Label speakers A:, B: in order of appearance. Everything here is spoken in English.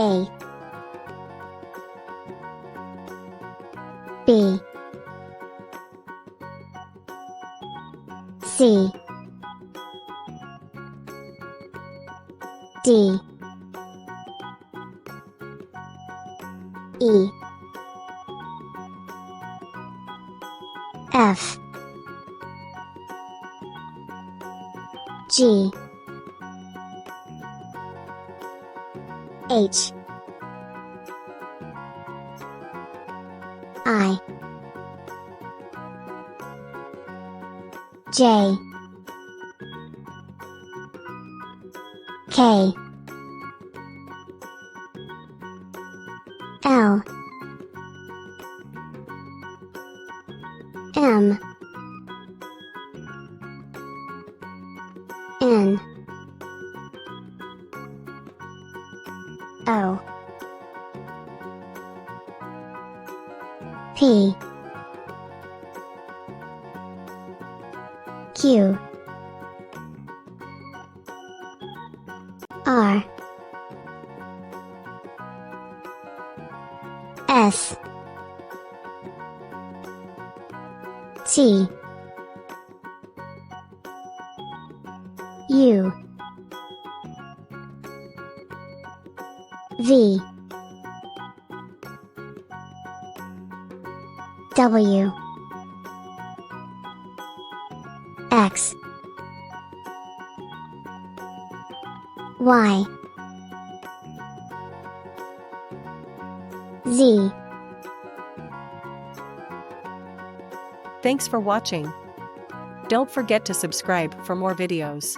A: A, B, C, D, E, F, G, H, I, J, K, L, M, N, O, P, Q, R, S, T, U, V, W, X, Y, Z.
B: Thanks for watching. Don't forget to subscribe for more videos.